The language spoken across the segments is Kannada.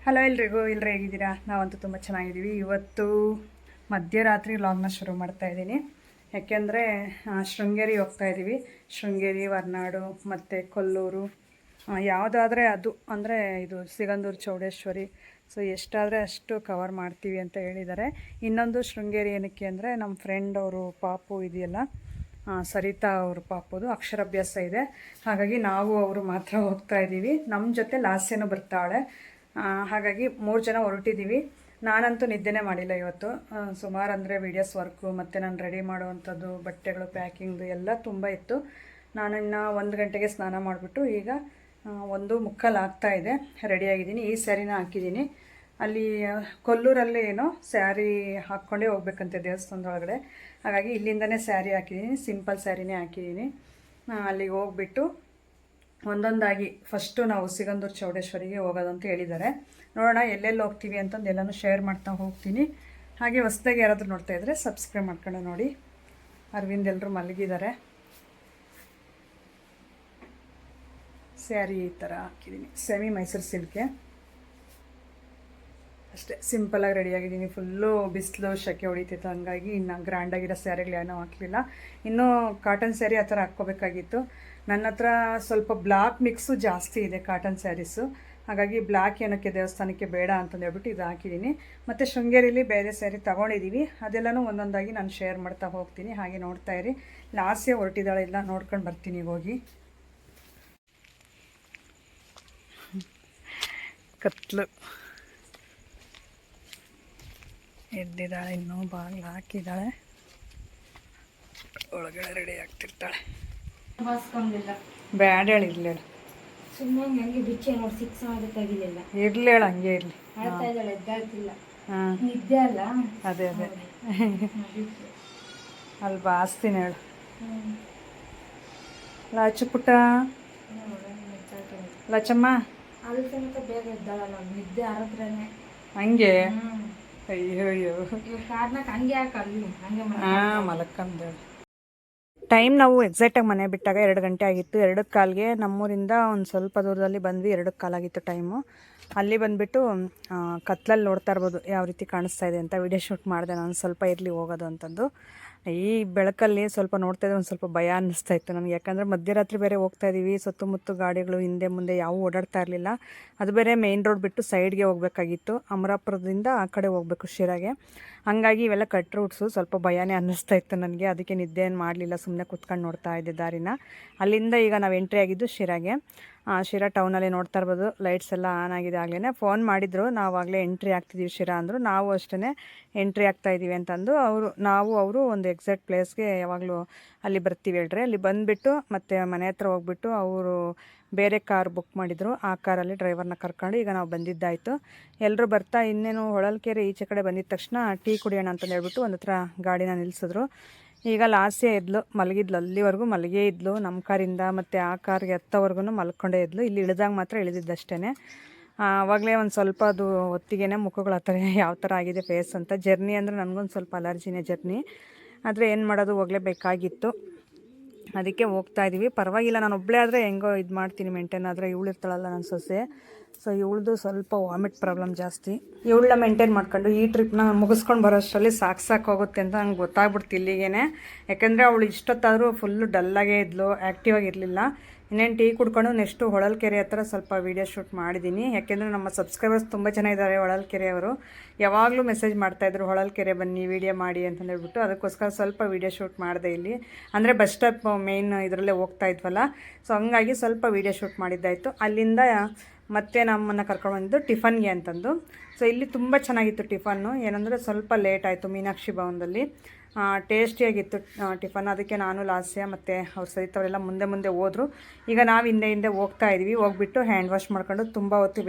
ಹಲೋ ಎಲ್ರಿಗೂ ಹೇಗಿದ್ದೀರಾ? ನಾವಂತೂ ತುಂಬ ಚೆನ್ನಾಗಿದ್ದೀವಿ. ಇವತ್ತು ಮಧ್ಯರಾತ್ರಿ ವ್ಲಾಗ್ನ ಶುರು ಮಾಡ್ತಾಯಿದ್ದೀನಿ. ಯಾಕೆಂದರೆ ಶೃಂಗೇರಿ ಹೋಗ್ತಾಯಿದ್ದೀವಿ. ಶೃಂಗೇರಿ, ಹೊರನಾಡು ಮತ್ತು ಕೊಲ್ಲೂರು, ಯಾವುದಾದ್ರೆ ಅದು ಅಂದರೆ ಇದು ಸಿಗಂದೂರು ಚೌಡೇಶ್ವರಿ. ಸೊ ಎಷ್ಟಾದರೆ ಅಷ್ಟು ಕವರ್ ಮಾಡ್ತೀವಿ ಅಂತ ಹೇಳಿದ್ದಾರೆ. ಇನ್ನೊಂದು ಶೃಂಗೇರಿ ಏನಕ್ಕೆ ಅಂದರೆ ನಮ್ಮ ಫ್ರೆಂಡ್ ಅವರು ಪಾಪು ಇದೆಯಲ್ಲ, ಸರಿತಾ ಅವರು ಪಾಪುದು ಅಕ್ಷರಾಭ್ಯಾಸ ಇದೆ. ಹಾಗಾಗಿ ನಾವು ಅವರು ಮಾತ್ರ ಹೋಗ್ತಾಯಿದ್ದೀವಿ. ನಮ್ಮ ಜೊತೆ ಲಾಸ್ಯನೂ ಬರ್ತಾಳೆ. ಹಾಗಾಗಿ 3 ಜನ ಹೊರಟಿದ್ದೀವಿ. ನಾನಂತೂ ನಿದ್ದೆನೇ ಮಾಡಿಲ್ಲ ಇವತ್ತು. ಸುಮಾರು ಅಂದರೆ ವೀಡಿಯೋಸ್ ವರ್ಕು ಮತ್ತು ನಾನು ರೆಡಿ ಮಾಡುವಂಥದ್ದು, ಬಟ್ಟೆಗಳು ಪ್ಯಾಕಿಂಗ್ದು ಎಲ್ಲ ತುಂಬ ಇತ್ತು. ನಾನಿನ್ನು 1 ಗಂಟೆಗೆ ಸ್ನಾನ ಮಾಡಿಬಿಟ್ಟು ಈಗ 1:45 ಆಗ್ತಾಯಿದೆ. ರೆಡಿಯಾಗಿದ್ದೀನಿ. ಈ ಸ್ಯಾರಿನ ಹಾಕಿದ್ದೀನಿ. ಅಲ್ಲಿ ಕೊಲ್ಲೂರಲ್ಲಿ ಏನೋ ಸ್ಯಾರಿ ಹಾಕ್ಕೊಂಡೇ ಹೋಗ್ಬೇಕಂತೆ ದೇವಸ್ಥಾನದೊಳಗಡೆ. ಹಾಗಾಗಿ ಇಲ್ಲಿಂದನೇ ಸ್ಯಾರಿ ಹಾಕಿದ್ದೀನಿ, ಸಿಂಪಲ್ ಸ್ಯಾರಿನೇ ಹಾಕಿದ್ದೀನಿ. ಅಲ್ಲಿಗೆ ಹೋಗ್ಬಿಟ್ಟು ಒಂದೊಂದಾಗಿ ಫಸ್ಟು ನಾವು ಸಿಗಂದೂರು ಚೌಡೇಶ್ವರಿಗೆ ಹೋಗೋದು ಅಂತ ಹೇಳಿದ್ದಾರೆ. ನೋಡೋಣ ಎಲ್ಲೆಲ್ಲಿ ಹೋಗ್ತೀವಿ ಅಂತಂದು ಎಲ್ಲನೂ ಶೇರ್ ಮಾಡ್ತಾ ಹೋಗ್ತೀನಿ. ಹಾಗೆ ಹೊಸದಾಗಿ ಯಾರಾದರೂ ನೋಡ್ತಾಯಿದ್ರೆ ಸಬ್ಸ್ಕ್ರೈಬ್ ಮಾಡ್ಕೊಂಡು ನೋಡಿ. ಅರವಿಂದ್ ಎಲ್ಲರೂ ಮಲಗಿದ್ದಾರೆ. ಸ್ಯಾರಿ ಈ ಥರ ಹಾಕಿದ್ದೀನಿ, ಸೆಮಿ ಮೈಸೂರು ಸಿಲ್ಕೆ ಅಷ್ಟೇ. ಸಿಂಪಲಾಗಿ ರೆಡಿಯಾಗಿದ್ದೀನಿ. ಫುಲ್ಲು ಬಿಸಿಲು ಶೆಕೆ ಹೊಡಿತಿತ್ತು, ಹಂಗಾಗಿ ಇನ್ನು ಗ್ರ್ಯಾಂಡಾಗಿರೋ ಸ್ಯಾರಿಗಳು ಏನೋ ಹಾಕಲಿಲ್ಲ. ಇನ್ನೂ ಕಾಟನ್ ಸ್ಯಾರಿ ಆ ಥರ ಹಾಕ್ಕೋಬೇಕಾಗಿತ್ತು. ನನ್ನ ಹತ್ರ ಸ್ವಲ್ಪ ಬ್ಲಾಕ್ ಮಿಕ್ಸು ಜಾಸ್ತಿ ಇದೆ ಕಾಟನ್ ಸ್ಯಾರೀಸು. ಹಾಗಾಗಿ ಬ್ಲ್ಯಾಕ್ ಏನಕ್ಕೆ ದೇವಸ್ಥಾನಕ್ಕೆ ಬೇಡ ಅಂತಂದು ಹೇಳ್ಬಿಟ್ಟು ಇದು ಹಾಕಿದ್ದೀನಿ. ಮತ್ತು ಶೃಂಗೇರಿಲಿ ಬೇರೆ ಸ್ಯಾರಿ ತೊಗೊಂಡಿದ್ದೀವಿ. ಅದೆಲ್ಲನೂ ಒಂದೊಂದಾಗಿ ನಾನು ಶೇರ್ ಮಾಡ್ತಾ ಹೋಗ್ತೀನಿ. ಹಾಗೆ ನೋಡ್ತಾಯಿರಿ. ಲಾಸ್ಯೇ ಹೊರಟಿದ್ದಾಳೆ, ಇಲ್ಲ ನೋಡ್ಕೊಂಡು ಬರ್ತೀನಿ ಹೋಗಿ. ಕತ್ಲು ಎದ್ದಿದ್ದಾಳೆ, ಇನ್ನೂ ಬಾಗಿಲು ಹಾಕಿದ್ದಾಳೆ, ಒಳಗಡೆ ರೆಡಿ ಆಗ್ತಿರ್ತಾಳೆ. ಬ್ಯಾಡ ಹೇಳಿ ಇರ್ಲೇಳು, ಇರ್ಲೇಳು ಹಂಗೆ ಇರಲಿ. ಅದೇ ಅದೇ ಅಲ್ಲಿ ಬಾಸ್ತೀನಿ ಹೇಳು. ಲಾಚು ಪುಟ್ಟ, ಲಚಮ್ಮ ಹಂಗೆ. ಅಯ್ಯೋ ಅಯ್ಯೋ ಹಾಂ ಮಲಕ್ಕಂದು. ಟೈಮ್ ನಾವು ಎಕ್ಸಾಕ್ಟಾಗಿ ಮನೆ ಬಿಟ್ಟಾಗ 2 ಗಂಟೆ ಆಗಿತ್ತು. 2:15ಗೆ ನಮ್ಮೂರಿಂದ ಒಂದು ಸ್ವಲ್ಪ ದೂರದಲ್ಲಿ ಬಂದ್ವಿ. 2:15 ಆಗಿತ್ತು ಟೈಮು. ಅಲ್ಲಿ ಬಂದುಬಿಟ್ಟು ಕತ್ಲಲ್ಲಿ ನೋಡ್ತಾ ಇರ್ಬೋದು ಯಾವ ರೀತಿ ಕಾಣಿಸ್ತಾ ಇದೆ ಅಂತ ವಿಡಿಯೋ ಶೂಟ್ ಮಾಡಿದೆ ನಾನು. ಸ್ವಲ್ಪ ಇರಲಿ ಹೋಗೋದು ಅಂತಂದು. ಈ ಬೆಳಕಲ್ಲಿ ಸ್ವಲ್ಪ ನೋಡ್ತಾ ಇದ್ದರೆ ಒಂದು ಸ್ವಲ್ಪ ಭಯ ಅನ್ನಿಸ್ತಾ ಇತ್ತು ನನಗೆ. ಯಾಕಂದರೆ ಮಧ್ಯರಾತ್ರಿ ಬೇರೆ ಹೋಗ್ತಾ ಇದ್ದೀವಿ. ಸುತ್ತಮುತ್ತ ಗಾಡಿಗಳು ಹಿಂದೆ ಮುಂದೆ ಯಾವೂ ಓಡಾಡ್ತಾ ಇರಲಿಲ್ಲ. ಅದು ಬೇರೆ ಮೇಯ್ನ್ ರೋಡ್ ಬಿಟ್ಟು ಸೈಡ್ಗೆ ಹೋಗ್ಬೇಕಾಗಿತ್ತು. ಅಮರಾಪುರದಿಂದ ಆ ಕಡೆ ಹೋಗ್ಬೇಕು ಶಿರಾಗೆ. ಹಾಗಾಗಿ ಇವೆಲ್ಲ ಕಟ್ ರೂಟ್ಸು. ಸ್ವಲ್ಪ ಭಯನೇ ಅನ್ನಿಸ್ತಾ ಇತ್ತು ನನಗೆ. ಅದಕ್ಕೆ ನಿದ್ದೆ ಏನು ಮಾಡಲಿಲ್ಲ, ಸುಮ್ಮನೆ ಕೂತ್ಕೊಂಡು ನೋಡ್ತಾ ಇದ್ದೆ ದಾರಿನ. ಅಲ್ಲಿಂದ ಈಗ ನಾವು ಎಂಟ್ರಿ ಆಗಿದ್ದು ಶಿರಾಗೆ. ಶಿರಾ ಟೌನಲ್ಲಿ ನೋಡ್ತಾ ಇರ್ಬೋದು ಲೈಟ್ಸ್ ಎಲ್ಲ ಆನ್ ಆಗಿದೆ. ಆಗಲೇ ಫೋನ್ ಮಾಡಿದರು, ನಾವಾಗಲೇ ಎಂಟ್ರಿ ಆಗ್ತಿದ್ದೀವಿ ಶಿರಾ ಅಂದರು. ನಾವು ಅಷ್ಟೇ ಎಂಟ್ರಿ ಆಗ್ತಾಯಿದ್ದೀವಿ ಅಂತಂದು ಅವರು ಒಂದು ಎಕ್ಸಾಕ್ಟ್ ಪ್ಲೇಸ್ಗೆ ಯಾವಾಗಲೂ ಅಲ್ಲಿ ಬರ್ತೀವಿ ಹೇಳ್ರಿ. ಅಲ್ಲಿ ಬಂದುಬಿಟ್ಟು ಮತ್ತು ಮನೆ ಹತ್ರ ಹೋಗ್ಬಿಟ್ಟು ಅವರು ಬೇರೆ ಕಾರ್ ಬುಕ್ ಮಾಡಿದರು. ಆ ಕಾರಲ್ಲಿ ಡ್ರೈವರ್ನ ಕರ್ಕೊಂಡು ಈಗ ನಾವು ಬಂದಿದ್ದಾಯಿತು. ಎಲ್ಲರೂ ಬರ್ತಾ ಇನ್ನೇನು ಹೊಳಲ್ಕೆರೆ ಈಚೆ ಕಡೆ ಬಂದಿದ್ದ ತಕ್ಷಣ ಟೀ ಕುಡಿಯೋಣ ಅಂತಂದು ಹೇಳ್ಬಿಟ್ಟು ಒಂದು ಹತ್ರ ಗಾಡಿನ ನಿಲ್ಲಿಸಿದ್ರು. ಈಗ ಲಾಸ್ಯೇ ಇದ್ಲು, ಮಲಗಿದ್ಲು. ಅಲ್ಲಿವರೆಗೂ ಮಲಗೇ ಇದ್ಲು. ನಮ್ಮ ಕಾರಿಂದ ಮತ್ತು ಆ ಕಾರ್ಗೆ ಹತ್ತೋವರೆಗೂ ಮಲ್ಕೊಂಡೇ ಇದ್ಲು. ಇಲ್ಲಿ ಇಳಿದಾಗ ಮಾತ್ರ ಇಳಿದಿದ್ದಷ್ಟೇ. ಆವಾಗಲೇ ಒಂದು ಸ್ವಲ್ಪ ಅದು ಹೊತ್ತಿಗೆ ಮುಖಗಳು ಆ ಥರ ಯಾವ ಥರ ಆಗಿದೆ ಫೇಸ್ ಅಂತ. ಜರ್ನಿ ಅಂದರೆ ನನಗೊಂದು ಸ್ವಲ್ಪ ಅಲರ್ಜಿನೇ ಜರ್ನಿ. ಆದರೆ ಏನು ಮಾಡೋದು, ಹೋಗಲೇಬೇಕಾಗಿತ್ತು. ಅದಕ್ಕೆ ಹೋಗ್ತಾಯಿದ್ದೀವಿ. ಪರವಾಗಿಲ್ಲ, ನಾನು ಒಬ್ಬಳೇ ಆದರೆ ಹೆಂಗೋ ಇದು ಮಾಡ್ತೀನಿ ಮೇಂಟೈನ್. ಆದರೆ ಇವಳು ಇರ್ತಾಳಲ್ಲ ನನ್ನ ಸೊಸೆ, ಸೊ ಇವಳದು ಸ್ವಲ್ಪ ವಾಮಿಟ್ ಪ್ರಾಬ್ಲಮ್ ಜಾಸ್ತಿ. ಇವಳನ್ನ ಮೇಂಟೈನ್ ಮಾಡ್ಕೊಂಡು ಈ ಟ್ರಿಪ್ನ ಮುಗಿಸ್ಕೊಂಡು ಬರೋಷ್ಟರಲ್ಲಿ ಸಾಕು ಹೋಗುತ್ತೆ ಅಂತ ನಂಗೆ ಗೊತ್ತಾಗ್ಬಿಡ್ತು ಇಲ್ಲಿಗೇ. ಯಾಕೆಂದರೆ ಅವಳು ಇಷ್ಟೊತ್ತಾದರೂ ಫುಲ್ಲು ಡಲ್ಲಾಗೇ ಇದ್ಲು, ಆ್ಯಕ್ಟಿವ್ ಆಗಿರಲಿಲ್ಲ. ಇನ್ನೇನು ಟೀ ಕುಡ್ಕೊಂಡು ನೆಕ್ಸ್ಟು ಹೊಳಲ್ಕೆರೆ ಹತ್ರ ಸ್ವಲ್ಪ ವೀಡಿಯೋ ಶೂಟ್ ಮಾಡಿದ್ದೀನಿ. ಯಾಕೆಂದರೆ ನಮ್ಮ ಸಬ್ಸ್ಕ್ರೈಬರ್ಸ್ ತುಂಬ ಜನ ಇದ್ದಾರೆ ಹೊಳಲ್ಕೆರೆಯವರು. ಯಾವಾಗಲೂ ಮೆಸೇಜ್ ಮಾಡ್ತಾಯಿದ್ರು ಹೊಳಲ್ಕೆರೆ ಬನ್ನಿ ವೀಡಿಯೋ ಮಾಡಿ ಅಂತಂದೇಳ್ಬಿಟ್ಟು. ಅದಕ್ಕೋಸ್ಕರ ಸ್ವಲ್ಪ ವೀಡಿಯೋ ಶೂಟ್ ಮಾಡಿದೆ ಇಲ್ಲಿ. ಅಂದರೆ ಬಸ್ ಸ್ಟಾಪ್ ಮೇಯ್ನ್ ಇದರಲ್ಲೇ ಹೋಗ್ತಾ ಇದ್ವಲ್ಲ, ಸೊ ಹಂಗಾಗಿ ಸ್ವಲ್ಪ ವೀಡಿಯೋ ಶೂಟ್ ಮಾಡಿದ್ದಾಯಿತು. ಅಲ್ಲಿಂದ ಮತ್ತೆ ನಮ್ಮನ್ನು ಕರ್ಕೊಂಡ್ಬಂದಿದ್ದು ಟಿಫನ್ಗೆ ಅಂತಂದು. ಸೊ ಇಲ್ಲಿ ತುಂಬ ಚೆನ್ನಾಗಿತ್ತು ಟಿಫನ್ನು. ಏನಂದರೆ ಸ್ವಲ್ಪ ಲೇಟ್ ಆಯಿತು ಮೀನಾಕ್ಷಿ ಭವನದಲ್ಲಿ. ಟೇಸ್ಟಿಯಾಗಿತ್ತು ಟಿಫನ್. ಅದಕ್ಕೆ ನಾನು ಲಾಸ್ಯ ಮತ್ತು ಅವ್ರು ಸಹಿತವರೆಲ್ಲ ಮುಂದೆ ಹೋದರು. ಈಗ ನಾವು ಹಿಂದೆ ಹೋಗ್ತಾ ಇದ್ವಿ. ಹೋಗ್ಬಿಟ್ಟು ಹ್ಯಾಂಡ್ ವಾಶ್ ಮಾಡ್ಕೊಂಡು ತುಂಬ ಹೊತ್ತು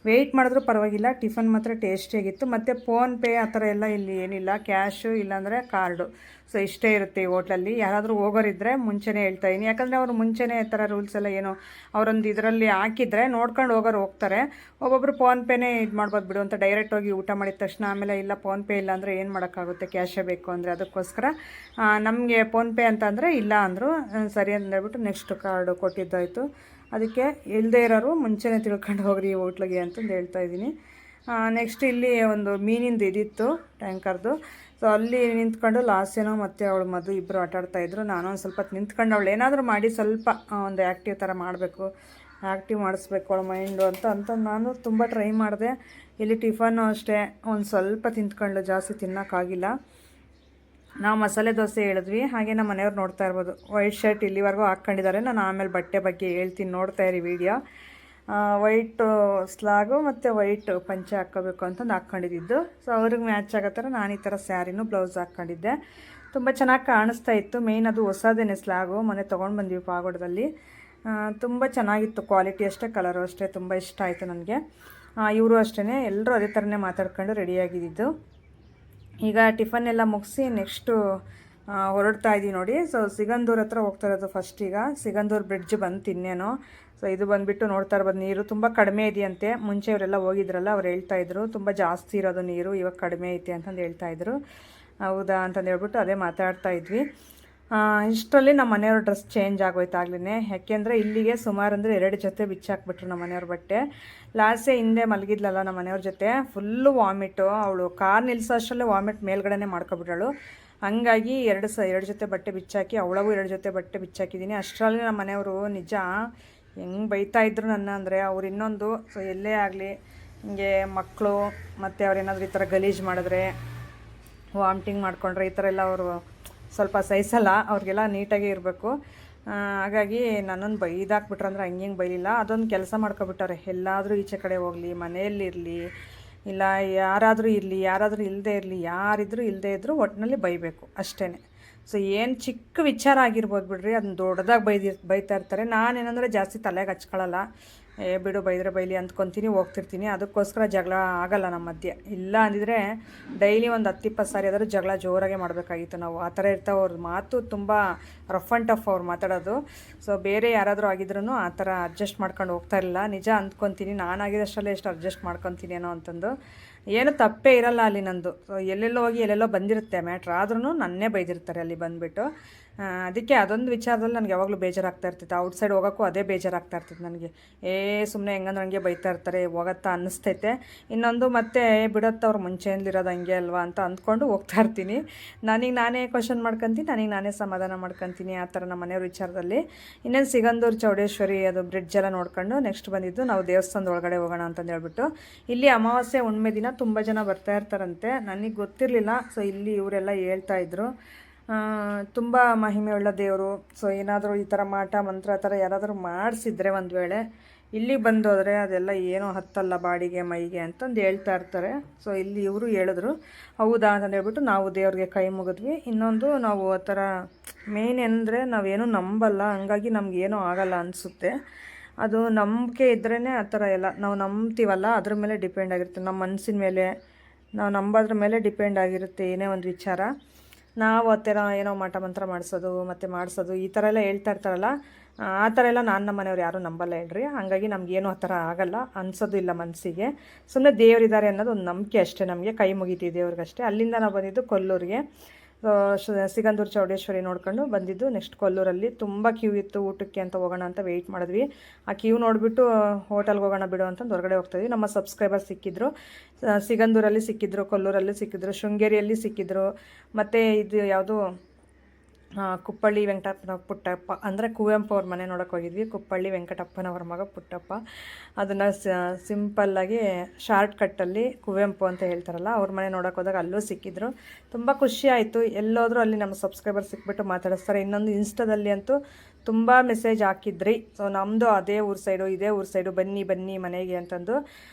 ವೆಯ್ಟ್ ಮಾಡಿದ್ರೂ ಪರವಾಗಿಲ್ಲ. ಟಿಫನ್ ಮಾತ್ರ ಟೇಸ್ಟಿಯಾಗಿತ್ತು. ಮತ್ತು ಫೋನ್ಪೇ ಆ ಥರ ಎಲ್ಲ ಇಲ್ಲಿ ಏನಿಲ್ಲ, ಕ್ಯಾಶು ಇಲ್ಲಾಂದರೆ ಕಾರ್ಡು. ಸೊ ಇಷ್ಟೇ ಇರುತ್ತೆ ಈ ಹೋಟ್ಲಲ್ಲಿ. ಯಾರಾದರೂ ಹೋಗೋರಿದ್ದರೆ ಮುಂಚೆನೇ ಹೇಳ್ತಾಯಿದ್ದೀನಿ. ಯಾಕಂದರೆ ಅವರು ಮುಂಚೆನೇ ಈ ಥರ ರೂಲ್ಸ್ ಎಲ್ಲ ಏನೋ ಅವರೊಂದು ಇದರಲ್ಲಿ ಹಾಕಿದರೆ ನೋಡ್ಕೊಂಡು ಹೋಗ್ತಾರೆ. ಒಬ್ಬೊಬ್ಬರು ಫೋನ್ಪೇನೇ ಇದು ಮಾಡ್ಬೋದು ಬಿಡು ಅಂತ ಡೈರೆಕ್ಟ್ ಹೋಗಿ ಊಟ ಮಾಡಿದ ತಕ್ಷಣ ಆಮೇಲೆ ಇಲ್ಲ ಫೋನ್ಪೇ ಇಲ್ಲ ಅಂದರೆ ಏನು ಮಾಡೋಕ್ಕಾಗುತ್ತೆ, ಕ್ಯಾಶೇ ಬೇಕು ಅಂದರೆ. ಅದಕ್ಕೋಸ್ಕರ ನಮಗೆ ಫೋನ್ಪೇ ಅಂತ ಅಂದರೆ ಇಲ್ಲ ಅಂದರು. ಸರಿ ಅಂದೇಳ್ಬಿಟ್ಟು ನೆಕ್ಸ್ಟ್ ಕಾರ್ಡು ಕೊಟ್ಟಿದ್ದಾಯಿತು. ಅದಕ್ಕೆ ಇಲ್ಲದೇ ಇರೋರು ಮುಂಚೆನೇ ತಿಳ್ಕೊಂಡು ಹೋಗ್ರಿ ಹೋಟ್ಲಿಗೆ ಅಂತಂದು ಹೇಳ್ತಾ ಇದ್ದೀನಿ. ನೆಕ್ಸ್ಟ್ ಇಲ್ಲಿ ಒಂದು ಮೀನಿಂದು ಇದಿತ್ತು ಟ್ಯಾಂಕರ್ದು. ಸೊ ಅಲ್ಲಿ ನಿಂತ್ಕೊಂಡು ಲಾಸ್ಯನೋ ಮತ್ತು ಅವಳು ಮಧು ಇಬ್ಬರು ಆಟಾಡ್ತಾಯಿದ್ರು. ನಾನು ಒಂದು ಸ್ವಲ್ಪ ನಿಂತ್ಕೊಂಡು ಅವಳು ಏನಾದರೂ ಮಾಡಿ ಸ್ವಲ್ಪ ಒಂದು ಆ್ಯಕ್ಟಿವ್ ಥರ ಮಾಡಬೇಕು, ಆ್ಯಕ್ಟಿವ್ ಮಾಡಿಸ್ಬೇಕು ಅವಳ ಮೈಂಡು ಅಂತ ನಾನು ತುಂಬ ಟ್ರೈ ಮಾಡಿದೆ. ಇಲ್ಲಿ ಟಿಫನ್ನು ಅಷ್ಟೇ ಒಂದು ಸ್ವಲ್ಪ ತಿಂತ್ಕೊಂಡು, ಜಾಸ್ತಿ ತಿನ್ನೋಕ್ಕಾಗಿಲ್ಲ. ನಾವು ಮಸಾಲೆ ದೋಸೆ ಹೇಳಿದ್ವಿ. ಹಾಗೆ ನಮ್ಮ ಮನೆಯವ್ರು ನೋಡ್ತಾ ಇರ್ಬೋದು, ವೈಟ್ ಶರ್ಟ್ ಇಲ್ಲಿವರೆಗೂ ಹಾಕ್ಕೊಂಡಿದ್ದಾರೆ. ನಾನು ಆಮೇಲೆ ಬಟ್ಟೆ ಬಗ್ಗೆ ಹೇಳ್ತೀನಿ, ನೋಡ್ತಾ ಇರಿ ವೀಡಿಯೋ. ವೈಟು ಸ್ಲಾಗು ಮತ್ತು ವೈಟ್ ಪಂಚೆ ಹಾಕ್ಕೋಬೇಕು ಅಂತಂದು ಹಾಕ್ಕೊಂಡಿದ್ದು. ಸೊ ಅವ್ರಿಗೆ ಮ್ಯಾಚ್ ಆಗೋ ಥರ ನಾನು ಈ ಥರ ಸ್ಯಾರಿನೂ ಬ್ಲೌಸ್ ಹಾಕ್ಕೊಂಡಿದ್ದೆ. ತುಂಬ ಚೆನ್ನಾಗಿ ಕಾಣಿಸ್ತಾ ಇತ್ತು. ಮೇಯ್ನ್ ಅದು ಹೊಸದೇನೆ ಸ್ಲಾಗು, ಮೊನ್ನೆ ತೊಗೊಂಡು ಬಂದ್ವಿ ಪಾಗೋಡದಲ್ಲಿ. ತುಂಬ ಚೆನ್ನಾಗಿತ್ತು, ಕ್ವಾಲಿಟಿ ಅಷ್ಟೇ, ಕಲರು ಅಷ್ಟೇ, ತುಂಬ ಇಷ್ಟ ಆಯಿತು ನನಗೆ. ಇವರು ಅಷ್ಟೇ ಎಲ್ಲರೂ ಅದೇ ಥರನೇ ಮಾತಾಡ್ಕೊಂಡು ರೆಡಿಯಾಗಿದ್ದು. ಈಗ ಟಿಫನ್ ಎಲ್ಲ ಮುಗಿಸಿ ನೆಕ್ಸ್ಟು ಹೊರಡ್ತಾ ಇದ್ದೀವಿ ನೋಡಿ. ಸೊ ಸಿಗಂದೂರು ಹತ್ರ ಹೋಗ್ತಾ ಇರೋದು ಫಸ್ಟ್. ಈಗ ಸಿಗಂದೂರು ಬ್ರಿಡ್ಜ್ ಬಂತು ಇನ್ನೇನು. ಸೊ ಇದು ಬಂದುಬಿಟ್ಟು ನೋಡ್ತಾ ಇರ್ಬೋದು, ನೀರು ತುಂಬ ಕಡಿಮೆ ಇದೆಯಂತೆ. ಮುಂಚೆ ಅವರೆಲ್ಲ ಹೋಗಿದ್ರಲ್ಲ, ಅವ್ರು ಹೇಳ್ತಾಯಿದ್ರು ತುಂಬ ಜಾಸ್ತಿ ಇರೋದು ನೀರು, ಇವಾಗ ಕಡಿಮೆ ಐತೆ ಅಂತಂದು ಹೇಳ್ತಾಯಿದ್ರು. ಹೌದಾ ಅಂತಂದು ಹೇಳ್ಬಿಟ್ಟು ಅದೇ ಮಾತಾಡ್ತಾ ಇದ್ವಿ. ಇಷ್ಟರಲ್ಲಿ ನಮ್ಮ ಮನೆಯವ್ರ ಡ್ರೆಸ್ ಚೇಂಜ್ ಆಗೋಯ್ತು ಆಗ್ಲೇ. ಯಾಕೆಂದರೆ ಇಲ್ಲಿಗೆ ಸುಮಾರು ಅಂದರೆ 2 ಜೊತೆ ಬಿಚ್ಚಾಕ್ಬಿಟ್ರು ನಮ್ಮ ಮನೆಯವ್ರ ಬಟ್ಟೆ. ಲಾಸ್ಟೇ ಹಿಂದೆ ಮಲಗಿದ್ಲಲ್ಲ ನಮ್ಮ ಮನೆಯವ್ರ ಜೊತೆ, ಫುಲ್ಲು ವಾಮಿಟು. ಅವಳು ಕಾರ್ ನಿಲ್ಲಿಸೋ ಅಷ್ಟರಲ್ಲೇ ವಾಮಿಟ್ ಮೇಲ್ಗಡೆ ಮಾಡ್ಕೊಬಿಟ್ರಳು. ಹಂಗಾಗಿ 2 ಜೊತೆ ಬಟ್ಟೆ ಬಿಚ್ಚಾಕಿ, ಅವಳಗೂ 2 ಜೊತೆ ಬಟ್ಟೆ ಬಿಚ್ಚಾಕಿದ್ದೀನಿ. ಅಷ್ಟರಲ್ಲಿ ನಮ್ಮ ಮನೆಯವರು ನಿಜ ಹೆಂಗೆ ಬೈತಾಯಿದ್ರು ನನ್ನ ಅಂದರೆ, ಅವ್ರು ಇನ್ನೊಂದು ಸೊ ಎಲ್ಲೇ ಆಗಲಿ ಹಿಂಗೆ ಮಕ್ಕಳು ಮತ್ತು ಅವ್ರೇನಾದರೂ ಈ ಥರ ಗಲೀಜು ಮಾಡಿದ್ರೆ, ವಾಮಿಟಿಂಗ್ ಮಾಡ್ಕೊಂಡ್ರೆ ಈ ಥರ ಎಲ್ಲ ಅವರು ಸ್ವಲ್ಪ ಸಹಿಸಲ್ಲ. ಅವ್ರಿಗೆಲ್ಲ ನೀಟಾಗಿ ಇರಬೇಕು. ಹಾಗಾಗಿ ನನ್ನನ್ನು ಬೈದಾಕ್ಬಿಟ್ರೆ ಅಂದರೆ ಹಂಗೆ ಬೈಲಿಲ್ಲ. ಅದೊಂದು ಕೆಲಸ ಮಾಡ್ಕೊಬಿಟ್ಟವ್ರೆ, ಎಲ್ಲಾದರೂ ಈಚೆ ಕಡೆ ಹೋಗಲಿ, ಮನೆಯಲ್ಲಿರಲಿ, ಇಲ್ಲ ಯಾರಾದರೂ ಇರಲಿ, ಯಾರಾದರೂ ಇಲ್ಲದೇ ಇರಲಿ, ಯಾರಿದ್ರೂ ಇಲ್ಲದೇ ಇದ್ದರೂ ಒಟ್ಟಿನಲ್ಲಿ ಬೈಬೇಕು ಅಷ್ಟೇ. ಸೊ ಏನು ಚಿಕ್ಕ ವಿಚಾರ ಆಗಿರ್ಬೋದು ಬಿಡ್ರಿ, ಅದನ್ನ ದೊಡ್ಡದಾಗಿ ಬೈತಾ ಇರ್ತಾರೆ. ನಾನೇನಂದರೆ ಜಾಸ್ತಿ ತಲೆಗೆ ಹಚ್ಕೊಳ್ಳಲ್ಲ, ಬಿಡು ಬೈದರೆ ಬೈಲಿ ಅಂದ್ಕೊತೀನಿ, ಹೋಗ್ತಿರ್ತೀನಿ. ಅದಕ್ಕೋಸ್ಕರ ಜಗಳ ಆಗಲ್ಲ ನಮ್ಮ ಮಧ್ಯೆ. ಇಲ್ಲ ಅಂದಿದ್ರೆ ಡೈಲಿ ಒಂದು 10-20 ಸಾರಿ ಆದರೂ ಜಗಳ ಜೋರಾಗೆ ಮಾಡಬೇಕಾಗಿತ್ತು ನಾವು. ಆ ಥರ ಇರ್ತಾವೆ ಅವ್ರ ಮಾತು, ತುಂಬ ರಫ್ ಆ್ಯಂಡ್ ಟಫ್ ಅವ್ರು ಮಾತಾಡೋದು. ಸೊ ಬೇರೆ ಯಾರಾದರೂ ಆಗಿದ್ರೂ ಆ ಥರ ಅಡ್ಜಸ್ಟ್ ಮಾಡ್ಕೊಂಡು ಹೋಗ್ತಾ ಇರಲಿಲ್ಲ. ನಿಜ ಅಂದ್ಕೊತೀನಿ, ನಾನಾಗಿದ್ದಷ್ಟರಲ್ಲೇ ಎಷ್ಟು ಅಡ್ಜಸ್ಟ್ ಮಾಡ್ಕೊತೀನಿ ಏನೋ ಅಂತಂದು. ಏನು ತಪ್ಪೇ ಇರಲ್ಲ ಅಲ್ಲಿ ನಂದು. ಸೊ ಎಲ್ಲೆಲ್ಲೋ ಹೋಗಿ ಎಲ್ಲೆಲ್ಲೋ ಬಂದಿರುತ್ತೆ ಮ್ಯಾಟ್ರ್, ಆದ್ರೂ ನನ್ನೇ ಬೈದಿರ್ತಾರೆ ಅಲ್ಲಿ ಬಂದುಬಿಟ್ಟು. ಅದಕ್ಕೆ ಅದೊಂದು ವಿಚಾರದಲ್ಲಿ ನನಗೆ ಯಾವಾಗಲೂ ಬೇಜಾರಾಗ್ತಾ ಇರ್ತಿತ್ತು. ಔಟ್ಸೈಡ್ ಹೋಗೋಕ್ಕೂ ಅದೇ ಬೇಜಾರಾಗ್ತಾ ಇರ್ತಿತ್ತು ನನಗೆ. ಸುಮ್ಮನೆ ಹೆಂಗಂದ್ರೆ ಹಂಗೆ ಬೈತಾ ಇರ್ತಾರೆ, ಹೋಗತ್ತಾ ಅನ್ನಿಸ್ತೈತೆ. ಇನ್ನೊಂದು ಮತ್ತೆ ಬಿಡತ್ತ ಅವ್ರು ಮುಂಚೆಯಿಂದಲಿರೋದು ಹಂಗೆ ಅಲ್ವಾ ಅಂತ ಅಂದ್ಕೊಂಡು ಹೋಗ್ತಾ ಇರ್ತೀನಿ. ನನಗೆ ನಾನೇ ಕ್ವಶನ್ ಮಾಡ್ಕೊತೀನಿ, ನನಗೆ ನಾನೇ ಸಮಾಧಾನ ಮಾಡ್ಕೊತೀನಿ ಆ ಥರ ನಮ್ಮ ಮನೆಯವ್ರ ವಿಚಾರದಲ್ಲಿ. ಇನ್ನೇನು ಸಿಗಂದೂರು ಚೌಡೇಶ್ವರಿ ಅದು ಬ್ರಿಡ್ಜೆಲ್ಲ ನೋಡ್ಕೊಂಡು ನೆಕ್ಸ್ಟ್ ಬಂದಿದ್ದು ನಾವು ದೇವಸ್ಥಾನದ ಒಳಗಡೆ ಹೋಗೋಣ ಅಂತಂದು ಹೇಳ್ಬಿಟ್ಟು. ಇಲ್ಲಿ ಅಮಾವಾಸ್ಯೆ ಹುಣ್ಮೆ ದಿನ ತುಂಬ ಜನ ಬರ್ತಾ ಇರ್ತಾರಂತೆ, ನನಗೆ ಗೊತ್ತಿರಲಿಲ್ಲ. ಸೊ ಇಲ್ಲಿ ಇವರೆಲ್ಲ ಹೇಳ್ತಾಯಿದ್ರು ತುಂಬ ಮಹಿಮೆ ಉಳ್ಳ ದೇವರು. ಸೊ ಏನಾದರೂ ಈ ಥರ ಮಾಟ ಮಂತ್ರ ಆ ಥರ ಯಾರಾದರೂ ಮಾಡಿಸಿದ್ರೆ ಒಂದು ವೇಳೆ ಇಲ್ಲಿಗೆ ಬಂದೋದ್ರೆ ಅದೆಲ್ಲ ಏನೋ ಹತ್ತಲ್ಲ ಬಾಡಿಗೆ ಮೈಗೆ ಅಂತಂದು ಹೇಳ್ತಾ ಇರ್ತಾರೆ. ಸೊ ಇಲ್ಲಿ ಇವರು ಹೇಳಿದ್ರು ಹೌದಾ ಅಂತಂದು ಹೇಳ್ಬಿಟ್ಟು ನಾವು ದೇವ್ರಿಗೆ ಕೈ ಮುಗಿದ್ವಿ. ಇನ್ನೊಂದು ನಾವು ಆ ಥರ ಮೇನ್ ಅಂದರೆ ನಾವೇನೂ ನಂಬಲ್ಲ, ಹಂಗಾಗಿ ನಮಗೇನೂ ಆಗಲ್ಲ ಅನಿಸುತ್ತೆ. ಅದು ನಂಬಿಕೆ ಇದ್ರೇ ಆ ಥರ ಎಲ್ಲ ನಾವು ನಂಬ್ತೀವಲ್ಲ, ಅದ್ರ ಮೇಲೆ ಡಿಪೆಂಡ್ ಆಗಿರುತ್ತೆ. ನಮ್ಮ ಮನಸ್ಸಿನ ಮೇಲೆ ನಾವು ನಂಬೋದ್ರ ಮೇಲೆ ಡಿಪೆಂಡ್ ಆಗಿರುತ್ತೆ ಏನೇ ಒಂದು ವಿಚಾರ. ನಾವು ಆ ಥರ ಏನೋ ಮಾಟ ಮಂತ್ರ ಮಾಡಿಸೋದು ಈ ಥರ ಎಲ್ಲ ಹೇಳ್ತಾ ಇರ್ತಾರಲ್ಲ, ಆ ಥರ ಎಲ್ಲ ನಮ್ಮ ಮನೆಯವ್ರು ಯಾರೂ ನಂಬಲ್ಲ ಹೇಳ್ರಿ. ಹಾಗಾಗಿ ನಮಗೇನು ಆ ಥರ ಆಗಲ್ಲ, ಅನ್ಸೋದು ಇಲ್ಲ ಮನಸ್ಸಿಗೆ. ಸುಮ್ಮನೆ ದೇವರಿದ್ದಾರೆ ಅನ್ನೋದು ಒಂದು ನಂಬಿಕೆ ಅಷ್ಟೇ, ನಮಗೆ ಕೈ ಮುಗಿತೀವಿ ದೇವ್ರಿಗಷ್ಟೇ. ಅಲ್ಲಿಂದ ನಾವು ಬಂದಿದ್ದು ಕೊಲ್ಲೂರಿಗೆ. ಸಿಗಂದೂರು ಚೌಡೇಶ್ವರಿ ನೋಡ್ಕೊಂಡು ಬಂದಿದ್ದು. ನೆಕ್ಸ್ಟ್ ಕೊಲ್ಲೂರಲ್ಲಿ ತುಂಬ ಕ್ಯೂ ಇತ್ತು, ಊಟಕ್ಕೆ ಅಂತ ಹೋಗೋಣ ಅಂತ ವೆಯ್ಟ್ ಮಾಡಿದ್ವಿ. ಆ ಕ್ಯೂ ನೋಡಿಬಿಟ್ಟು ಹೋಟೆಲ್ಗೆ ಹೋಗೋಣ ಬಿಡು ಅಂತಂದು ಹೊರಗಡೆ ಹೋಗ್ತಾಯಿದ್ವಿ. ನಮ್ಮ ಸಬ್ಸ್ಕ್ರೈಬರ್ ಸಿಕ್ಕಿದ್ರು, ಸಿಗಂದೂರಲ್ಲಿ ಸಿಕ್ಕಿದ್ರು, ಕೊಲ್ಲೂರಲ್ಲಿ ಸಿಕ್ಕಿದ್ರು, ಶೃಂಗೇರಿಯಲ್ಲಿ ಸಿಕ್ಕಿದ್ರು. ಮತ್ತು ಇದು ಯಾವುದು ಕುಪ್ಪಳ್ಳಿ ಪುಟ್ಟಪ್ಪ ಅಂದರೆ ಕುವೆಂಪು ಅವ್ರ ಮನೆ ನೋಡೋಕೆ ಹೋಗಿದ್ವಿ. ಕುಪ್ಪಳ್ಳಿ ವೆಂಕಟಪ್ಪನವ್ರ ಮಗ ಪುಟ್ಟಪ್ಪ. ಅದನ್ನು ಸಿಂಪಲ್ಲಾಗಿ ಶಾರ್ಟ್ ಕಟ್ಟಲ್ಲಿ ಕುವೆಂಪು ಅಂತ ಹೇಳ್ತಾರಲ್ಲ, ಅವ್ರ ಮನೆ ನೋಡೋಕೆ ಹೋದಾಗ ಅಲ್ಲೂ ಸಿಕ್ಕಿದ್ರು. ತುಂಬ ಖುಷಿ ಆಯಿತು. ಎಲ್ಲೋದ್ರೂ ಅಲ್ಲಿ ನಮ್ಮ ಸಬ್ಸ್ಕ್ರೈಬರ್ ಸಿಕ್ಬಿಟ್ಟು ಮಾತಾಡಿಸ್ತಾರೆ. ಇನ್ನೊಂದು ಇನ್ಸ್ಟಾದಲ್ಲಿ ಅಂತೂ ತುಂಬ ಮೆಸೇಜ್ ಹಾಕಿದ್ರಿ. ಸೊ ನಮ್ಮದು ಅದೇ ಊರು ಸೈಡು, ಇದೇ ಊರು ಸೈಡು, ಬನ್ನಿ ಮನೆಗೆ ಅಂತಂದು.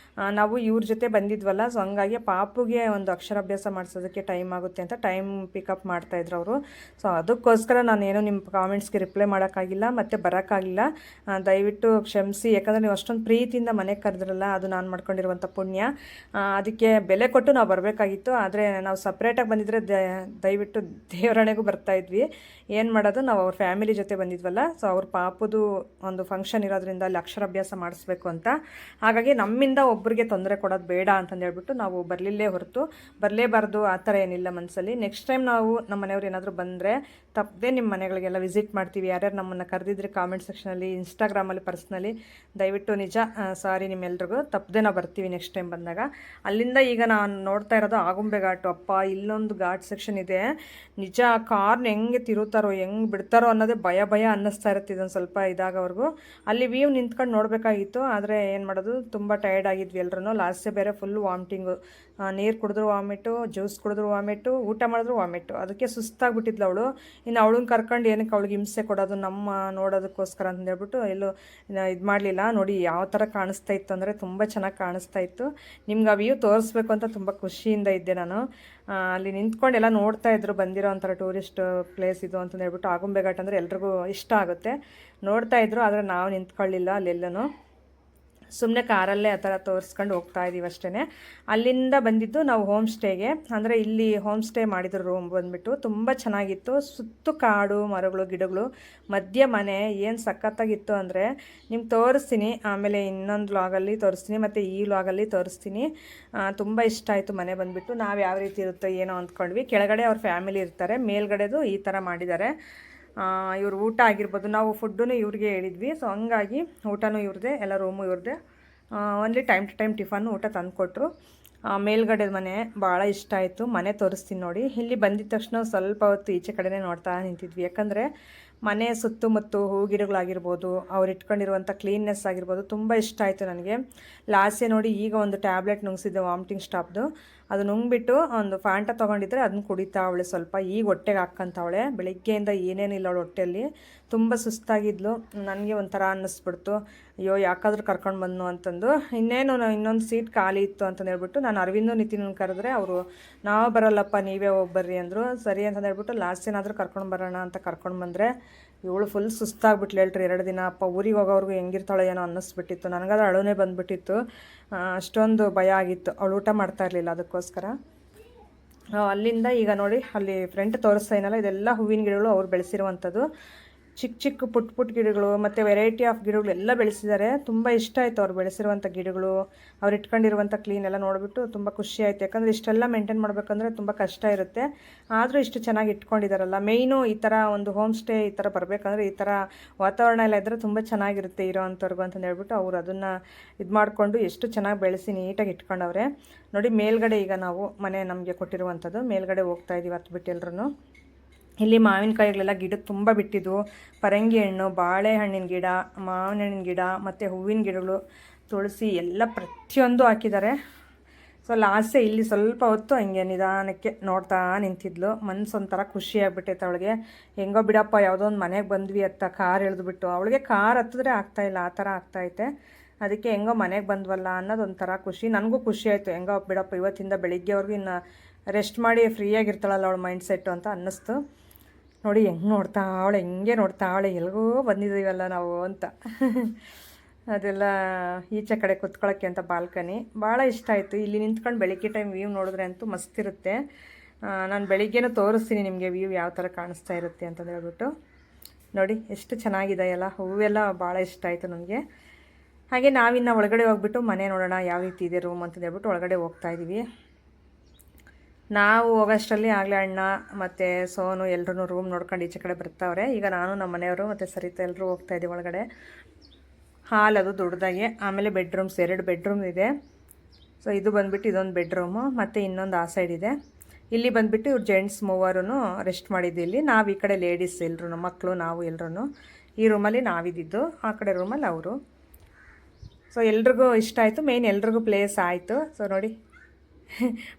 ನಾವು ಇವ್ರ ಜೊತೆ ಬಂದಿದ್ವಲ್ಲ, ಸೊ ಹಂಗಾಗಿ ಪಾಪುಗೆ ಒಂದು ಅಕ್ಷರಾಭ್ಯಾಸ ಮಾಡಿಸೋದಕ್ಕೆ ಟೈಮ್ ಆಗುತ್ತೆ ಅಂತ ಟೈಮ್ ಪಿಕಪ್ ಮಾಡ್ತಾಯಿದ್ರು ಅವರು. ಸೊ ಅದಕ್ಕೋಸ್ಕರ ನಾನೇನು ನಿಮ್ಮ ಕಾಮೆಂಟ್ಸ್ಗೆ ರಿಪ್ಲೈ ಮಾಡೋಕ್ಕಾಗಿಲ್ಲ ಮತ್ತು ಬರೋಕ್ಕಾಗಿಲ್ಲ. ದಯವಿಟ್ಟು ಕ್ಷಮಿಸಿ. ಯಾಕಂದರೆ ನೀವು ಅಷ್ಟೊಂದು ಪ್ರೀತಿಯಿಂದ ಮನೆಗೆ ಕರೆದ್ರಲ್ಲ, ಅದು ನಾನು ಮಾಡ್ಕೊಂಡಿರುವಂಥ ಪುಣ್ಯ. ಅದಕ್ಕೆ ಬೆಲೆ ಕೊಟ್ಟು ನಾವು ಬರಬೇಕಾಗಿತ್ತು. ಆದರೆ ನಾವು ಸಪ್ರೇಟಾಗಿ ಬಂದಿದ್ದರೆ ದಯವಿಟ್ಟು ದೇವರಣೆಗೂ ಬರ್ತಾಯಿದ್ವಿ. ಏನು ಮಾಡೋದು, ನಾವು ಅವ್ರ ಫ್ಯಾಮಿಲಿ ಜೊತೆ ಬಂದಿದ್ವಲ್ಲ, ಇದ್ದಾರಲ್ಲ, ಸೊ ಅವ್ರ ಪಾಪದು ಒಂದು ಫಂಕ್ಷನ್ ಇರೋದ್ರಿಂದ ಅಲ್ಲಿ ಅಕ್ಷರಾಭ್ಯಾಸ ಮಾಡಿಸ್ಬೇಕು ಅಂತ. ಹಾಗಾಗಿ ನಮ್ಮಿಂದ ಒಬ್ಬರಿಗೆ ತೊಂದರೆ ಕೊಡೋದು ಬೇಡ ಅಂತಂದು ಹೇಳ್ಬಿಟ್ಟು ನಾವು ಬರಲೇಬಾರ್ದು ಆ ಥರ ಏನಿಲ್ಲ ಮನಸ್ಸಲ್ಲಿ. ನೆಕ್ಸ್ಟ್ ಟೈಮ್ ನಾವು ನಮ್ಮ ಮನೆಯವ್ರು ಏನಾದರೂ ಬಂದರೆ ತಪ್ಪದೆ ನಿಮ್ಮ ಮನೆಗಳಿಗೆಲ್ಲ ವಿಸಿಟ್ ಮಾಡ್ತೀವಿ. ಯಾರ್ಯಾರು ನಮ್ಮನ್ನು ಕರೆದಿದ್ರೆ ಕಾಮೆಂಟ್ ಸೆಕ್ಷನಲ್ಲಿ, ಇನ್ಸ್ಟಾಗ್ರಾಮಲ್ಲಿ ಪರ್ಸ್ನಲಿ ದಯವಿಟ್ಟು ನಿಜ ಸಾರಿ ನಿಮ್ಮೆಲ್ರಿಗೂ, ತಪ್ಪದೆ ನಾವು ಬರ್ತೀವಿ ನೆಕ್ಸ್ಟ್ ಟೈಮ್ ಬಂದಾಗ. ಅಲ್ಲಿಂದ ಈಗ ನಾನು ನೋಡ್ತಾ ಇರೋದು ಆಗುಂಬೆ ಘಾಟು. ಅಪ್ಪ ಇಲ್ಲೊಂದು ಘಾಟ್ ಸೆಕ್ಷನ್ ಇದೆ, ನಿಜ ಕಾರ್ನ ಹೆಂಗೆ ತಿರುತ್ತಾರೋ ಹೆಂಗೆ ಬಿಡ್ತಾರೋ ಅನ್ನೋದೇ ಭಯ ಅನ್ನಿಸ್ತಾ ಇರುತ್ತೆ ಇದೊಂದು ಸ್ವಲ್ಪ ಇದಾಗವ್ರಿಗೂ. ಅಲ್ಲಿ ವ್ಯೂ ನಿಂತ್ಕೊಂಡು ನೋಡಬೇಕಾಗಿತ್ತು, ಆದರೆ ಏನು ಮಾಡೋದು, ತುಂಬ ಟಯರ್ಡ್ ಆಗಿದ್ವಿ ಎಲ್ಲರೂ. ಲಾಸ್ಟೇ ಬೇರೆ ಫುಲ್ ವಾಮಿಟಿಂಗು, ನೀರು ಕುಡಿದ್ರು ವಾಮಿಟು, ಜ್ಯೂಸ್ ಕುಡಿದ್ರು ವಾಮಿಟು, ಊಟ ಮಾಡಿದ್ರು ವಾಮಿಟು. ಅದಕ್ಕೆ ಸುಸ್ತಾಗ್ಬಿಟ್ಟಿದ್ಲು ಅವಳು. ಇನ್ನು ಅವಳನ್ನ ಕರ್ಕೊಂಡು ಏನಕ್ಕೆ ಅವಳಿಗೆ ಹಿಂಸೆ ಕೊಡೋದು ನಮ್ಮ ನೋಡೋದಕ್ಕೋಸ್ಕರ ಅಂತ ಹೇಳ್ಬಿಟ್ಟು ಎಲ್ಲೂ ಇದು ಮಾಡಲಿಲ್ಲ. ನೋಡಿ ಯಾವ ಥರ ಕಾಣಿಸ್ತಾ ಇತ್ತು ಅಂದರೆ ತುಂಬ ಚೆನ್ನಾಗಿ ಕಾಣಿಸ್ತಾ ಇತ್ತು. ನಿಮ್ಗೆ ಆ ವ್ಯೂ ತೋರಿಸ್ಬೇಕು ಅಂತ ತುಂಬ ಖುಷಿಯಿಂದ ಇದ್ದೆ ನಾನು. ಅಲ್ಲಿ ನಿಂತ್ಕೊಂಡು ಎಲ್ಲ ನೋಡ್ತಾ ಇದ್ರು, ಬಂದಿರೋ ಒಂಥರ ಟೂರಿಸ್ಟ್ ಪ್ಲೇಸ್ ಇದು ಅಂತಂದು ಹೇಳ್ಬಿಟ್ಟು. ಆಗುಂಬೆ ಘಾಟ್ ಅಂದರೆ ಎಲ್ರಿಗೂ ಇಷ್ಟ ಆಗುತ್ತೆ, ನೋಡ್ತಾ ಇದ್ರು. ಆದರೆ ನಾವು ನಿಂತ್ಕೊಳ್ಳಿಲ್ಲ ಅಲ್ಲೆಲ್ಲೂ, ಸುಮ್ಮನೆ ಕಾರಲ್ಲೇ ಆ ಥರ ತೋರಿಸ್ಕೊಂಡು ಹೋಗ್ತಾ ಇದ್ದೀವಿ ಅಷ್ಟೇ. ಅಲ್ಲಿಂದ ಬಂದಿದ್ದು ನಾವು ಹೋಮ್ ಸ್ಟೇಗೆ. ಅಂದರೆ ಇಲ್ಲಿ ಹೋಮ್ ಸ್ಟೇ ಮಾಡಿದ್ರು ರೂಮ್ ಬಂದುಬಿಟ್ಟು ತುಂಬ ಚೆನ್ನಾಗಿತ್ತು. ಸುತ್ತು ಕಾಡು, ಮರಗಳು, ಗಿಡಗಳು, ಮಧ್ಯ ಮನೆ. ಏನು ಸಖತ್ತಾಗಿತ್ತು ಅಂದರೆ ನಿಮ್ಗೆ ತೋರಿಸ್ತೀನಿ, ಆಮೇಲೆ ಇನ್ನೊಂದು ವ್ಲಾಗಲ್ಲಿ ತೋರಿಸ್ತೀನಿ, ಮತ್ತು ಈ ವ್ಲಾಗಲ್ಲಿ ತೋರಿಸ್ತೀನಿ. ತುಂಬ ಇಷ್ಟ ಆಯಿತು ಮನೆ ಬಂದುಬಿಟ್ಟು. ನಾವು ಯಾವ ರೀತಿ ಇರುತ್ತೋ ಏನೋ ಅಂದ್ಕೊಂಡ್ವಿ. ಕೆಳಗಡೆ ಅವ್ರ ಫ್ಯಾಮಿಲಿ ಇರ್ತಾರೆ, ಮೇಲ್ಗಡೆದು ಈ ಥರ ಮಾಡಿದ್ದಾರೆ. ಇವ್ರ ಊಟ ಆಗಿರ್ಬೋದು, ನಾವು ಫುಡ್ಡೂ ಇವ್ರಿಗೆ ಹೇಳಿದ್ವಿ. ಸೊ ಹಂಗಾಗಿ ಊಟನೂ ಇವ್ರದ್ದೇ, ಎಲ್ಲ ರೂಮು ಇವ್ರದ್ದೇ. ಓನ್ಲಿ ಟೈಮ್ ಟು ಟೈಮ್ ಟಿಫನ್ನು ಊಟ ತಂದುಕೊಟ್ರು. ಮೇಲ್ಗಡೆ ಮನೆ ಭಾಳ ಇಷ್ಟ ಆಯಿತು. ಮನೆ ತೋರಿಸ್ತೀನಿ ನೋಡಿ. ಇಲ್ಲಿ ಬಂದಿದ್ದ ತಕ್ಷಣ ಸ್ವಲ್ಪ ಹೊತ್ತು ಈಚೆ ಕಡೆನೇ ನೋಡ್ತಾ ನಿಂತಿದ್ವಿ, ಯಾಕಂದರೆ ಮನೆ ಸುತ್ತಮುತ್ತ ಹೂ ಗಿಡಗಳಾಗಿರ್ಬೋದು, ಅವ್ರು ಇಟ್ಕೊಂಡಿರುವಂಥ ಕ್ಲೀನ್ನೆಸ್ ಆಗಿರ್ಬೋದು ತುಂಬ ಇಷ್ಟ ಆಯಿತು ನನಗೆ. ಲಾಸ್ಟೇ ನೋಡಿ ಈಗ ಒಂದು ಟ್ಯಾಬ್ಲೆಟ್ ನುಂಗಿಸಿದ್ದೆ ವಾಮಿಟಿಂಗ್ ಸ್ಟಾಪ್ದು. ಅದು ನುಂಗ್ಬಿಟ್ಟು ಒಂದು ಫ್ಯಾಂಟ ತೊಗೊಂಡಿದ್ರೆ ಅದನ್ನ ಕುಡಿತಾ ಅವಳೆ ಸ್ವಲ್ಪ. ಈಗ ಹೊಟ್ಟೆಗೆ ಹಾಕ್ಕಂತವಳೆ. ಬೆಳಿಗ್ಗೆಯಿಂದ ಏನೇನಿಲ್ಲ ಅವಳು ಹೊಟ್ಟೆಯಲ್ಲಿ, ತುಂಬ ಸುಸ್ತಾಗಿದ್ಲು. ನನಗೆ ಒಂಥರ ಅನ್ನಿಸ್ಬಿಡ್ತು, ಅಯ್ಯೋ ಯಾಕಾದ್ರೂ ಕರ್ಕೊಂಡು ಬಂದು ಅಂತಂದು. ಇನ್ನೊಂದು ಸೀಟ್ ಖಾಲಿ ಇತ್ತು ಅಂತಂದು ಹೇಳ್ಬಿಟ್ಟು ನಾನು ಅರವಿಂದು ನಿತಿನ್ ಕರೆದ್ರೆ ಅವರು ನಾವು ಬರಲ್ಲಪ್ಪ ನೀವೇ ಹೋಗ್ಬರ್ರಿ ಅಂದರು. ಸರಿ ಅಂತಂದು ಹೇಳ್ಬಿಟ್ಟು ಲಾಸ್ಟ್ ಏನಾದರೂ ಕರ್ಕೊಂಡು ಬರೋಣ ಅಂತ ಕರ್ಕೊಂಡು ಬಂದರೆ ಇವಳು ಫುಲ್ ಸುಸ್ತಾಗ್ಬಿಟ್ಲು ಹೇಳ್ರಿ. 2 ದಿನ ಅಪ್ಪ ಊರಿಗೆ ಹೋಗೋವ್ರಿಗೂ ಹೆಂಗಿರ್ತಾಳೆ ಏನೋ ಅನ್ನಿಸ್ಬಿಟ್ಟಿತ್ತು. ನನಗಾದ್ರೆ ಅಳುನೇ ಬಂದುಬಿಟ್ಟಿತ್ತು, ಅಷ್ಟೊಂದು ಭಯ ಆಗಿತ್ತು. ಅವಳು ಊಟ ಮಾಡ್ತಾ ಇರಲಿಲ್ಲ, ಅದಕ್ಕೋಸ್ಕರ. ಅಲ್ಲಿಂದ ಈಗ ನೋಡಿ ಅಲ್ಲಿ ಫ್ರಂಟ್ ತೋರಿಸ್ತಾ ಏನಲ್ಲ, ಇದೆಲ್ಲ ಹೂವಿನ ಗಿಡಗಳು ಅವ್ರು ಬೆಳೆಸಿರುವಂಥದ್ದು. ಚಿಕ್ಕ ಪುಟ್ಟ ಗಿಡಗಳು ಮತ್ತು ವೆರೈಟಿ ಆಫ್ ಗಿಡಗಳು ಎಲ್ಲ ಬೆಳೆಸಿದ್ದಾರೆ. ತುಂಬ ಇಷ್ಟ ಆಯಿತು ಅವ್ರು ಬೆಳೆಸಿರುವಂಥ ಗಿಡಗಳು, ಅವ್ರು ಇಟ್ಕೊಂಡಿರುವಂಥ ಕ್ಲೀನ್ ಎಲ್ಲ ನೋಡಿಬಿಟ್ಟು ತುಂಬ ಖುಷಿ ಆಯಿತು. ಯಾಕಂದರೆ ಇಷ್ಟೆಲ್ಲ ಮೇಂಟೈನ್ ಮಾಡಬೇಕಂದ್ರೆ ತುಂಬ ಕಷ್ಟ ಇರುತ್ತೆ, ಆದರೂ ಇಷ್ಟು ಚೆನ್ನಾಗಿ ಇಟ್ಕೊಂಡಿದ್ದಾರಲ್ಲ. ಮೇಯ್ನು ಈ ಥರ ಒಂದು ಹೋಮ್ ಸ್ಟೇ ಈ ಥರ ಬರಬೇಕಂದ್ರೆ ಈ ಥರ ವಾತಾವರಣ ಎಲ್ಲ ಇದ್ದರೆ ತುಂಬ ಚೆನ್ನಾಗಿರುತ್ತೆ ಇರೋ ಅಂಥವ್ರಿಗೂ ಅಂತಂದು ಹೇಳ್ಬಿಟ್ಟು ಅವರು ಅದನ್ನು ಇದು ಮಾಡಿಕೊಂಡು ಎಷ್ಟು ಚೆನ್ನಾಗಿ ಬೆಳೆಸಿ ನೀಟಾಗಿ ಇಟ್ಕೊಂಡವ್ರೆ ನೋಡಿ. ಮೇಲ್ಗಡೆ ಈಗ ನಾವು ಮನೆ ನಮಗೆ ಕೊಟ್ಟಿರುವಂಥದ್ದು, ಮೇಲ್ಗಡೆ ಹೋಗ್ತಾ ಇದ್ದೀವಿ ಹತ್ಬಿಟ್ಟು ಎಲ್ಲರೂ. ಇಲ್ಲಿ ಮಾವಿನಕಾಯಿಗಳೆಲ್ಲ ಗಿಡಕ್ಕೆ ತುಂಬ ಬಿಟ್ಟಿದ್ವು. ಪರಂಗಿ ಹಣ್ಣು, ಬಾಳೆಹಣ್ಣಿನ ಗಿಡ, ಮಾವಿನ ಹಣ್ಣಿನ ಗಿಡ ಮತ್ತು ಹೂವಿನ ಗಿಡಗಳು, ತುಳಸಿ ಎಲ್ಲ ಪ್ರತಿಯೊಂದು ಹಾಕಿದ್ದಾರೆ. ಸೊ ಲಾಸ್ಟೇ ಇಲ್ಲಿ ಸ್ವಲ್ಪ ಹೊತ್ತು ಹಂಗೆ ನಿಧಾನಕ್ಕೆ ನೋಡ್ತಾ ನಿಂತಿದ್ಲು. ಮನಸ್ಸೊಂಥರ ಖುಷಿ ಆಗಿಬಿಟ್ಟೈತೆ ಅವಳಿಗೆ. ಹೆಂಗೋ ಬಿಡಪ್ಪ ಯಾವುದೋ ಒಂದು ಮನೆಗೆ ಬಂದ್ವಿ ಅಂತ ಕಾರ್ ಎಳೆದ್ಬಿಟ್ಟು, ಅವಳಿಗೆ ಕಾರ್ ಹತ್ತಿದ್ರೆ ಆಗ್ತಾಯಿಲ್ಲ, ಆ ಥರ ಆಗ್ತಾಯಿತ್ತೆ. ಅದಕ್ಕೆ ಹೆಂಗೋ ಮನೆಗೆ ಬಂದ್ವಲ್ಲ ಅನ್ನೋದು ಒಂಥರ ಖುಷಿ. ನನಗೂ ಖುಷಿ ಆಯಿತು, ಹೆಂಗೋ ಬಿಡಪ್ಪ ಇವತ್ತಿಂದ ಬೆಳಿಗ್ಗೆವರೆಗೂ ಇನ್ನು ರೆಸ್ಟ್ ಮಾಡಿ ಫ್ರೀಯಾಗಿರ್ತಾಳಲ್ಲ ಅವಳು ಮೈಂಡ್ ಸೆಟ್ಟು ಅಂತ ಅನ್ನಿಸ್ತು. ನೋಡಿ ಹೆಂಗೆ ನೋಡ್ತಾ ಅವಳೆ, ಹೆಂಗೆ ನೋಡ್ತಾ ಅವಳೆ, ಎಲ್ಗೋ ಬಂದಿದ್ದೀವಲ್ಲ ನಾವು ಅಂತ. ಅದೆಲ್ಲ ಈಚೆ ಕಡೆ ಕುತ್ಕೊಳ್ಳೋಕ್ಕೆ ಅಂತ ಬಾಲ್ಕನಿ ಭಾಳ ಇಷ್ಟ ಆಯಿತು. ಇಲ್ಲಿ ನಿಂತ್ಕೊಂಡು ಬೆಳಿಗ್ಗೆ ಟೈಮ್ ವ್ಯೂ ನೋಡಿದ್ರೆ ಅಂತೂ ಮಸ್ತಿರುತ್ತೆ. ನಾನು ಬೆಳಿಗ್ಗೆನೂ ತೋರಿಸ್ತೀನಿ ನಿಮಗೆ ವ್ಯೂ ಯಾವ ಥರ ಕಾಣಿಸ್ತಾ ಇರುತ್ತೆ ಅಂತಂದು ಹೇಳ್ಬಿಟ್ಟು. ನೋಡಿ ಎಷ್ಟು ಚೆನ್ನಾಗಿದೆಯಲ್ಲ, ಹೂವೆಲ್ಲ ಭಾಳ ಇಷ್ಟ ಆಯಿತು ನನಗೆ. ಹಾಗೆ ನಾವಿನ್ನು ಒಳಗಡೆ ಹೋಗ್ಬಿಟ್ಟು ಮನೆ ನೋಡೋಣ ಯಾವ ರೀತಿ ಇದೆ ರೂಮ್ ಅಂತಂದು ಹೇಳ್ಬಿಟ್ಟು ಒಳಗಡೆ ಹೋಗ್ತಾಯಿದ್ದೀವಿ. ನಾವು ಹೋಗೋಷ್ಟರಲ್ಲಿ ಆಗಲೇ ಅಣ್ಣ ಮತ್ತು ಸೋನು ಎಲ್ಲರೂ ರೂಮ್ ನೋಡ್ಕೊಂಡು ಈಚೆ ಕಡೆ ಬರ್ತಾವ್ರೆ. ಈಗ ನಾನು ನಮ್ಮ ಮನೆಯವರು ಮತ್ತು ಸರಿತಾ ಎಲ್ಲರೂ ಹೋಗ್ತಾಯಿದ್ದೀವಿ ಒಳಗಡೆ. ಹಾಲ್ ಅದು ದೊಡ್ಡದಾಗೆ, ಆಮೇಲೆ ಬೆಡ್ರೂಮ್ಸ್ 2 ಬೆಡ್ರೂಮ್ ಇದೆ. ಸೊ ಇದು ಬಂದುಬಿಟ್ಟು ಇದೊಂದು ಬೆಡ್ರೂಮು, ಮತ್ತು ಇನ್ನೊಂದು ಆ ಸೈಡ್ ಇದೆ. ಇಲ್ಲಿ ಬಂದುಬಿಟ್ಟು ಇವ್ರು ಜೆಂಟ್ಸ್ ಮೂವರು ರೆಸ್ಟ್ ಮಾಡಿದ್ದು. ಇಲ್ಲಿ ನಾವು ಈ ಕಡೆ ಲೇಡೀಸ್ ಎಲ್ಲರೂ, ಮಕ್ಕಳು ನಾವು ಎಲ್ಲರೂ ಈ ರೂಮಲ್ಲಿ ನಾವಿದ್ದಿದ್ದು, ಆ ಕಡೆ ರೂಮಲ್ಲಿ ಅವರು. ಸೊ ಎಲ್ರಿಗೂ ಇಷ್ಟ ಆಯಿತು, ಮೇಯ್ನ್ ಎಲ್ರಿಗೂ ಪ್ಲೇಸ್ ಆಯಿತು. ಸೊ ನೋಡಿ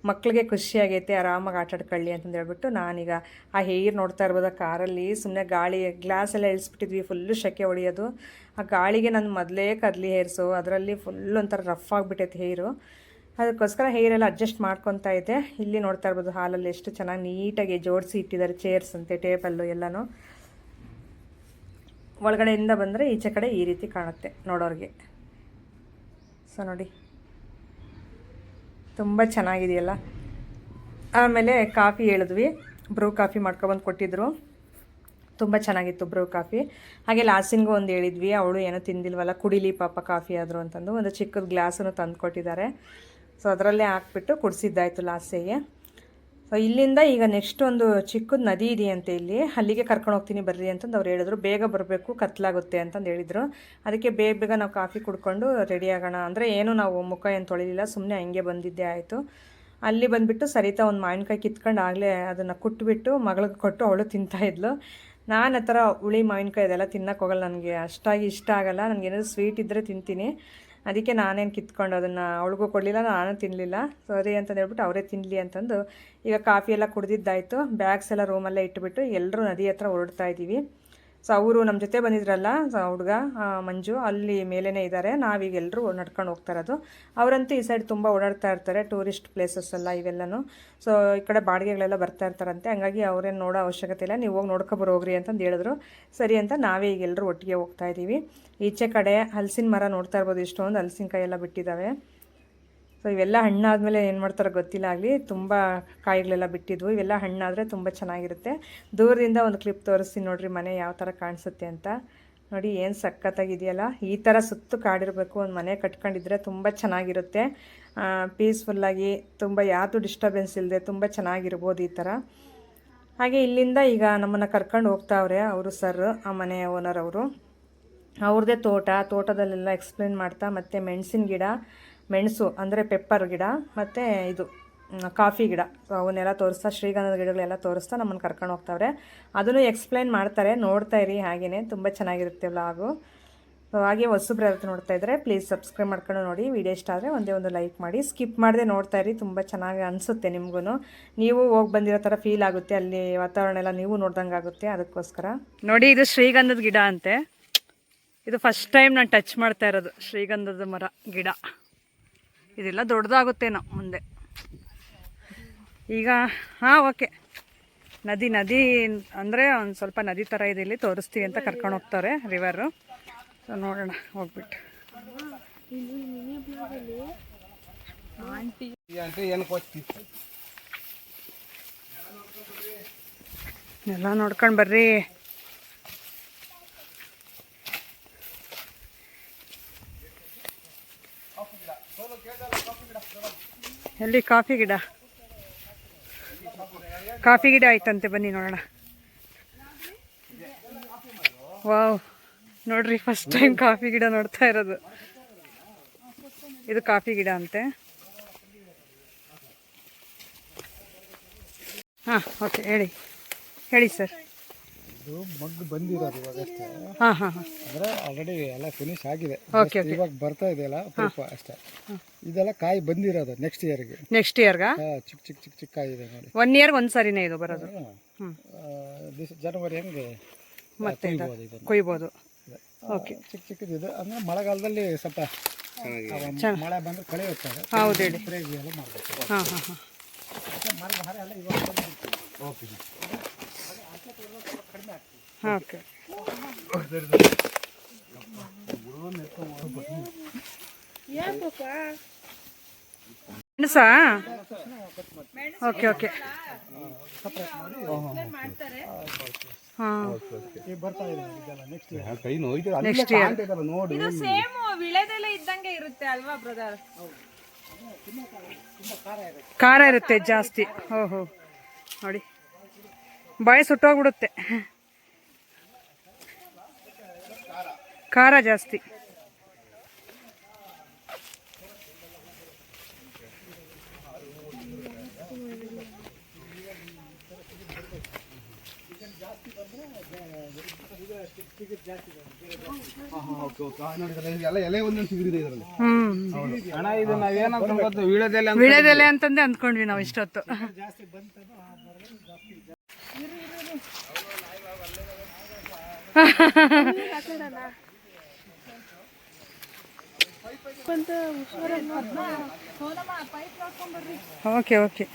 ಮಕ್ಕಳಿಗೆ ಖುಷಿಯಾಗೈತೆ, ಆರಾಮಾಗಿ ಆಟಾಡ್ಕೊಳ್ಳಿ ಅಂತಂದು ಹೇಳ್ಬಿಟ್ಟು ನಾನೀಗ ಆ ಹೇರ್ ನೋಡ್ತಾ ಇರ್ಬೋದು ಕಾರಲ್ಲಿ. ಸುಮ್ಮನೆ ಗಾಳಿ ಗ್ಲಾಸ್ ಎಲ್ಲ ಇಳಿಸ್ಬಿಟ್ಟಿದ್ವಿ, ಫುಲ್ಲು ಸೆಕೆ ಹೊಡೆಯೋದು. ಆ ಗಾಳಿಗೆ ನಾನು ಮೊದಲೇ ಕರ್ಲಿ ಹೇರ್ಸು, ಅದರಲ್ಲಿ ಫುಲ್ ಒಂಥರ ರಫ್ ಆಗಿಬಿಟ್ಟೈತೆ ಹೇರು. ಅದಕ್ಕೋಸ್ಕರ ಹೇರೆಲ್ಲ ಅಡ್ಜಸ್ಟ್ ಮಾಡ್ಕೊತಾ ಇದ್ದೆ. ಇಲ್ಲಿ ನೋಡ್ತಾ ಇರ್ಬೋದು ಹಾಲಲ್ಲಿ ಎಷ್ಟು ಚೆನ್ನಾಗಿ ನೀಟಾಗಿ ಜೋಡಿಸಿ ಇಟ್ಟಿದ್ದಾರೆ, ಚೇರ್ಸ್ ಅಂತೆ, ಟೇಬಲ್ಲು ಎಲ್ಲನೂ. ಒಳಗಡೆಯಿಂದ ಬಂದರೆ ಈಚೆ ಕಡೆ ಈ ರೀತಿ ಕಾಣುತ್ತೆ ನೋಡೋರಿಗೆ. ಸೊ ನೋಡಿ ತುಂಬ ಚೆನ್ನಾಗಿದೆಯಲ್ಲ. ಆಮೇಲೆ ಕಾಫಿ ಹೇಳಿದ್ವಿ, ಬ್ರೂ ಕಾಫಿ ಮಾಡ್ಕೊಬಂದು ಕೊಟ್ಟಿದ್ದರು. ತುಂಬ ಚೆನ್ನಾಗಿತ್ತು ಬ್ರೂ ಕಾಫಿ. ಹಾಗೆ ಲಾಸಿನ್ಗೂ ಒಂದು ಹೇಳಿದ್ವಿ, ಅವಳು ಏನೋ ತಿಂದಿಲ್ವಲ್ಲ, ಕುಡಿಲಿ ಪಾಪ ಕಾಫಿ ಆದರೂ ಅಂತಂದು ಒಂದು ಚಿಕ್ಕದ ಗ್ಲಾಸನ್ನು ತಂದು ಕೊಟ್ಟಿದ್ದಾರೆ. ಸೊ ಅದರಲ್ಲೇ ಹಾಕ್ಬಿಟ್ಟು ಕುಡಿಸಿದ್ದಾಯಿತು ಲಾಸ್ಟಿಗೆ. ಸೊ ಇಲ್ಲಿಂದ ಈಗ ನೆಕ್ಸ್ಟ್ ಒಂದು ಚಿಕ್ಕದ ನದಿ ಇದೆಯಂತೆ ಇಲ್ಲಿ, ಅಲ್ಲಿಗೆ ಕರ್ಕೊಂಡು ಹೋಗ್ತೀನಿ ಬರ್ರಿ ಅಂತಂದು ಅವ್ರು ಹೇಳಿದ್ರು. ಬೇಗ ಬರಬೇಕು, ಕತ್ಲಾಗುತ್ತೆ ಅಂತಂದು ಹೇಳಿದರು. ಅದಕ್ಕೆ ಬೇಗ ಬೇಗ ನಾವು ಕಾಫಿ ಕುಡ್ಕೊಂಡು ರೆಡಿ ಆಗೋಣ ಅಂದರೆ ಏನು ನಾವು ಮುಖ ಏನು ತೊಳಿಲಿಲ್ಲ, ಸುಮ್ಮನೆ ಹಂಗೆ ಬಂದಿದ್ದೆ ಆಯಿತು. ಅಲ್ಲಿ ಬಂದುಬಿಟ್ಟು ಸರಿತಾ ಒಂದು ಮಾವಿನಕಾಯಿ ಕಿತ್ಕೊಂಡು ಆಗಲೇ ಅದನ್ನು ಕುಟ್ಬಿಟ್ಟು ಮಗಳಿಗೆ ಕೊಟ್ಟು ಅವಳು ತಿಂತಾಯಿದ್ಲು. ನಾನು ಆ ಥರ ಹುಳಿ ಮಾವಿನಕಾಯಿ ಇದೆಲ್ಲ ತಿನ್ನೋಕೆ ಹೋಗಲ್ಲ, ನನಗೆ ಅಷ್ಟಾಗಿ ಇಷ್ಟ ಆಗೋಲ್ಲ. ನನಗೇನಾದ್ರು ಸ್ವೀಟ್ ಇದ್ದರೆ ತಿಂತೀನಿ, ಅದಕ್ಕೆ ನಾನೇನು ಕಿತ್ಕೊಂಡು ಅದನ್ನು ಅವಳಿಗೂ ಕೊಡಲಿಲ್ಲ, ನಾನು ತಿನ್ನಲಿಲ್ಲ. ಸರಿ ಅಂತಂದು ಹೇಳ್ಬಿಟ್ಟು ಅವರೇ ತಿನ್ನಲಿ ಅಂತಂದು ಈಗ ಕಾಫಿ ಎಲ್ಲ ಕುಡ್ದಿದ್ದಾಯಿತು. ಬ್ಯಾಗ್ಸ್ ಎಲ್ಲ ರೂಮಲ್ಲೇ ಇಟ್ಬಿಟ್ಟು ಎಲ್ಲರೂ ನದಿ ಹತ್ರ ಹೊರಡ್ತಾ ಇದ್ದೀವಿ. ಸೊ ಅವರು ನಮ್ಮ ಜೊತೆ ಬಂದಿದ್ರಲ್ಲ ಹುಡುಗ ಮಂಜು, ಅಲ್ಲಿ ಮೇಲೇ ಇದ್ದಾರೆ. ನಾವೀಗ ಎಲ್ಲರೂ ನಡ್ಕೊಂಡು ಹೋಗ್ತಾ ಇರೋದು. ಅವರಂತೂ ಈ ಸೈಡ್ ತುಂಬ ಓಡಾಡ್ತಾ ಇರ್ತಾರೆ, ಟೂರಿಸ್ಟ್ ಪ್ಲೇಸಸ್ ಎಲ್ಲ ಇವೆಲ್ಲನೂ. ಸೊ ಈ ಕಡೆ ಬಾಡಿಗೆಗಳೆಲ್ಲ ಬರ್ತಾ ಇರ್ತಾರಂತೆ, ಹಂಗಾಗಿ ಅವ್ರೇನು ನೋಡೋ ಅವಶ್ಯಕತೆ ಇಲ್ಲ, ನೀವು ಹೋಗಿ ನೋಡ್ಕೊಬರೋಗ್ರಿ ಅಂತಂದು ಹೇಳಿದ್ರು. ಸರಿ ಅಂತ ನಾವೇ ಈಗ ಎಲ್ಲರೂ ಒಟ್ಟಿಗೆ ಹೋಗ್ತಾ ಇದ್ದೀವಿ. ಈಚೆ ಕಡೆ ಹಲಸಿನ ಮರ ನೋಡ್ತಾ ಇರ್ಬೋದು, ಇಷ್ಟೊಂದು ಹಲಸಿನಕಾಯಿ ಎಲ್ಲ ಬಿಟ್ಟಿದ್ದಾವೆ. ಸೊ ಇವೆಲ್ಲ ಹಣ್ಣಾದಮೇಲೆ ಏನು ಮಾಡ್ತಾರೋ ಗೊತ್ತಿಲ್ಲ, ಆಗಲಿ ತುಂಬ ಕಾಯಿಗಳೆಲ್ಲ ಬಿಟ್ಟಿದ್ವು. ಇವೆಲ್ಲ ಹಣ್ಣಾದರೆ ತುಂಬ ಚೆನ್ನಾಗಿರುತ್ತೆ. ದೂರದಿಂದ ಒಂದು ಕ್ಲಿಪ್ ತೋರಿಸ್ತೀನಿ ನೋಡಿರಿ, ಮನೆ ಯಾವ ಥರ ಕಾಣಿಸುತ್ತೆ ಅಂತ. ನೋಡಿ ಏನು ಸಖತ್ತಾಗಿದೆಯಲ್ಲ. ಈ ಥರ ಸುತ್ತು ಕಾಡಿರಬೇಕು, ಒಂದು ಮನೆ ಕಟ್ಕೊಂಡಿದ್ರೆ ತುಂಬ ಚೆನ್ನಾಗಿರುತ್ತೆ. ಪೀಸ್ಫುಲ್ಲಾಗಿ, ತುಂಬ ಯಾವುದು ಡಿಸ್ಟರ್ಬೆನ್ಸ್ ಇಲ್ಲದೆ ತುಂಬ ಚೆನ್ನಾಗಿರ್ಬೋದು ಈ ಥರ. ಹಾಗೆ ಇಲ್ಲಿಂದ ಈಗ ನಮ್ಮನ್ನು ಕರ್ಕೊಂಡು ಹೋಗ್ತಾವ್ರೆ ಅವರು ಸರ್, ಆ ಮನೆ ಓನರ್ ಅವರು. ಅವ್ರದ್ದೇ ತೋಟದಲ್ಲೆಲ್ಲ ಎಕ್ಸ್ಪ್ಲೇನ್ ಮಾಡ್ತಾ, ಮತ್ತು ಮೆಣಸಿನ ಗಿಡ, ಮೆಣಸು ಅಂದರೆ ಪೆಪ್ಪರ್ ಗಿಡ, ಮತ್ತು ಇದು ಕಾಫಿ ಗಿಡ, ಸೊ ಅವನ್ನೆಲ್ಲ ತೋರಿಸ್ತಾ, ಶ್ರೀಗಂಧದ ಗಿಡಗಳೆಲ್ಲ ತೋರಿಸ್ತಾ ನಮ್ಮನ್ನು ಕರ್ಕೊಂಡು ಹೋಗ್ತಾವ್ರೆ. ಅದನ್ನು ಎಕ್ಸ್ಪ್ಲೇನ್ ಮಾಡ್ತಾರೆ, ನೋಡ್ತಾ ಇರಿ. ಹಾಗೆಯೇ ತುಂಬ ಚೆನ್ನಾಗಿರುತ್ತೆ ವ್ಲಾಗು. ಸೊ ಹಾಗೆ ಹೊಸಬ್ರು ಯಾರು ನೋಡ್ತಾ ಇದ್ದರೆ ಪ್ಲೀಸ್ ಸಬ್ಸ್ಕ್ರೈಬ್ ಮಾಡ್ಕೊಂಡು ನೋಡಿ. ವಿಡಿಯೋ ಇಷ್ಟ ಆದರೆ ಒಂದೇ ಒಂದು ಲೈಕ್ ಮಾಡಿ, ಸ್ಕಿಪ್ ಮಾಡದೆ ನೋಡ್ತಾ ಇರಿ. ತುಂಬ ಚೆನ್ನಾಗಿ ಅನಿಸುತ್ತೆ ನಿಮಗೂ, ನೀವು ಹೋಗಿ ಬಂದಿರೋ ಥರ ಫೀಲ್ ಆಗುತ್ತೆ. ಅಲ್ಲಿ ವಾತಾವರಣ ಎಲ್ಲ ನೀವು ನೋಡ್ದಂಗೆ ಆಗುತ್ತೆ. ಅದಕ್ಕೋಸ್ಕರ ನೋಡಿ, ಇದು ಶ್ರೀಗಂಧದ ಗಿಡ ಅಂತೆ. ಇದು ಫಸ್ಟ್ ಟೈಮ್ ನಾನು ಟಚ್ ಮಾಡ್ತಾ ಇರೋದು, ಶ್ರೀಗಂಧದ ಮರ ಗಿಡ. ಇದೆಲ್ಲ ದೊಡ್ಡದಾಗುತ್ತೇನೋ ಮುಂದೆ. ಈಗ ಓಕೆ, ನದಿ ಅಂದರೆ ಒಂದು ಸ್ವಲ್ಪ ನದಿ ಥರ ಇದೆ, ಇಲ್ಲಿ ತೋರಿಸ್ತೀವಿ ಅಂತ ಕರ್ಕೊಂಡು ಹೋಗ್ತಾರೆ, ರಿವರು. ಸೊ ನೋಡೋಣ ಹೋಗ್ಬಿಟ್ಟು. ಎಲ್ಲ ನೋಡ್ಕೊಂಡು ಬರ್ರಿ. ಎಲ್ಲಿ ಕಾಫಿ ಗಿಡ ಆಯ್ತಂತೆ, ಬನ್ನಿ ನೋಡೋಣ. ವಾವ್, ನೋಡ್ರಿ ಫಸ್ಟ್ ಟೈಮ್ ಕಾಫಿ ಗಿಡ ನೋಡ್ತಾ ಇರೋದು. ಇದು ಕಾಫಿ ಗಿಡ ಅಂತೆ. ಓಕೆ, ಹೇಳಿ ಸರ್. ಇದು ಮಗ್ಗು ಬಂದಿರೋದು ಇವಾಗ ಅಷ್ಟೇ. ಅಂದ್ರೆ ಆಲ್ರೆಡಿ ಎಲ್ಲ ಫಿನಿಶ್ ಆಗಿದೆ. ಇವಾಗ ಬರ್ತಾ ಇದೆಯಲ್ಲ ಸ್ವಲ್ಪ ಅಷ್ಟೇ. ಇದೆಲ್ಲ ಕಾಯಿ ಬಂದಿರೋದು ನೆಕ್ಸ್ಟ್ ಇಯರ್ಗೆ. ಚಿಕ್ಕ ಕಾಯಿ ಇದೆ ನೋಡಿ. 1 ಇಯರ್ ಒಂದ್ಸರಿನೇ ಇದು ಬರೋದು. ಜನವರಿ ಹಂಗೆ ಮತ್ತೆ ಕೊಯ್ಬೋದು. ಓಕೆ, ಚಿಕ್ಕದಿದೆ. ಅಂದ್ರೆ ಮಳೆಗಾಲದಲ್ಲಿ ಸ್ವಲ್ಪ ಮಳೆ ಬಂದ್ರೆ ಕಳೆಯುತ್ತೆ. ಹೌದು ಹೇಳಿ. ಸ್ಪ್ರೇ ಎಲ್ಲ ಮಾಡಬೇಕು. ಓಕೆ, ಮೆಣಸಾ? ಓಕೆ ಓಕೆ, ನೆಕ್ಸ್ಟ್ ಇಯರ್ ಖಾರ ಇರುತ್ತೆ ಜಾಸ್ತಿ. ಓಹೋ, ನೋಡಿ ಬಾಯಿ ಸುಟ್ಟೋಗ್ಬಿಡುತ್ತೆ, ಖಾರ ಜಾಸ್ತಿ. ವಿಳೆದೆಲೆ ಅಂತಂದೆ ಅಂದ್ಕೊಂಡ್ವಿ ನಾವು ಇಷ್ಟೊತ್ತು. ఓకే ఓకే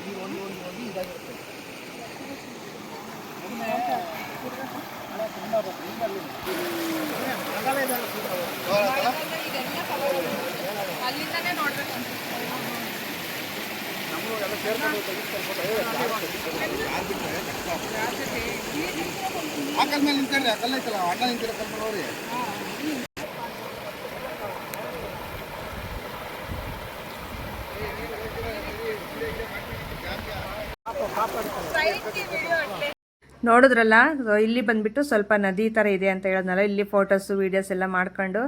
ನೀರು ಹೋಗಿ ಇದಾಗಿರುತ್ತೆ. ಅಲ್ಲಿಂದನೇ ನೋಡ್ಬೇಕು ಆ ಕಲ್ ಮೇಲೆ ನಿಂತ್ಕೊಂಡ್ರಿ, ಆ ಕಲ್ಲ ಐತಲ್ಲ ಅಣ್ಣ ನಿಂತಿರೋ ಕಲ್ ಮೇಲೆ ಹೋಗ್ರಿ. ನೋಡಿದ್ರಲ್ಲ, ಇಲ್ಲಿ ಬಂದುಬಿಟ್ಟು ಸ್ವಲ್ಪ ನದಿ ಥರ ಇದೆ ಅಂತ ಹೇಳಿದ್ನಲ್ಲ, ಇಲ್ಲಿ ಫೋಟೋಸು ವೀಡಿಯೋಸ್ ಎಲ್ಲ ಮಾಡ್ಕೊಂಡು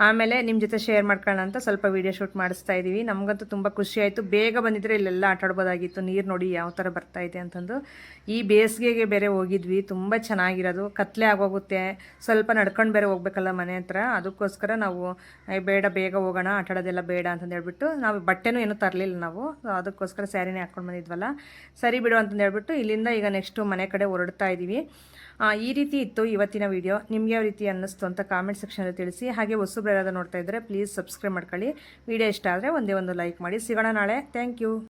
ಆಮೇಲೆ ನಿಮ್ಮ ಜೊತೆ ಶೇರ್ ಮಾಡ್ಕೊಳ್ಳೋಣ ಅಂತ ಸ್ವಲ್ಪ ವೀಡಿಯೋ ಶೂಟ್ ಮಾಡಿಸ್ತಾ ಇದ್ದೀವಿ. ನಮಗಂತೂ ತುಂಬ ಖುಷಿ ಆಯಿತು. ಬೇಗ ಬಂದಿದ್ರೆ ಇಲ್ಲೆಲ್ಲ ಆಟಾಡ್ಬೋದಾಗಿತ್ತು. ನೀರು ನೋಡಿ ಯಾವ ಥರ ಬರ್ತಾ ಇದೆ ಅಂತಂದು. ಈ ಬೇಸಿಗೆಗೆ ಬೇರೆ ಹೋಗಿದ್ವಿ, ತುಂಬ ಚೆನ್ನಾಗಿರೋದು. ಕತ್ಲೆ ಆಗೋಗುತ್ತೆ, ಸ್ವಲ್ಪ ನಡ್ಕೊಂಡು ಬೇರೆ ಹೋಗ್ಬೇಕಲ್ಲ ಮನೆ ಹತ್ರ. ಅದಕ್ಕೋಸ್ಕರ ನಾವು ಬೇಡ ಬೇಗ ಹೋಗೋಣ, ಆಟಾಡೋದೆಲ್ಲ ಬೇಡ ಅಂತಂದು ಹೇಳ್ಬಿಟ್ಟು ನಾವು ಬಟ್ಟೆನೂ ಏನೂ ತರಲಿಲ್ಲ ನಾವು. ಅದಕ್ಕೋಸ್ಕರ ಸ್ಯಾರಿನೇ ಹಾಕ್ಕೊಂಡು ಬಂದಿದ್ವಲ್ಲ, ಸರಿ ಬಿಡು ಅಂತಂದು ಹೇಳ್ಬಿಟ್ಟು ಇಲ್ಲಿಂದ ಈಗ ನೆಕ್ಸ್ಟು ಮನೆ ಕಡೆ ಹೊರಡ್ತಾ ಇದ್ದೀವಿ. ಈ ರೀತಿ ಇತ್ತು ಇವತ್ತಿನ ವಿಡಿಯೋ. ನಿಮ್ಗೆ ಯಾವ ರೀತಿ ಅನ್ನಿಸ್ತು ಅಂತ ಕಾಮೆಂಟ್ ಸೆಕ್ಷನಲ್ಲಿ ತಿಳಿಸಿ. ಹಾಗೆ ಹೊಸಬ್ರು ಯಾರಾದರೂ ನೋಡ್ತಾ ಇದ್ದರೆ ಪ್ಲೀಸ್ ಸಬ್ಸ್ಕ್ರೈಬ್ ಮಾಡ್ಕೊಳ್ಳಿ. ವಿಡಿಯೋ ಇಷ್ಟ ಆದರೆ ಒಂದೇ ಒಂದು ಲೈಕ್ ಮಾಡಿ. ಸಿಗೋಣ ನಾಳೆ. Thank you.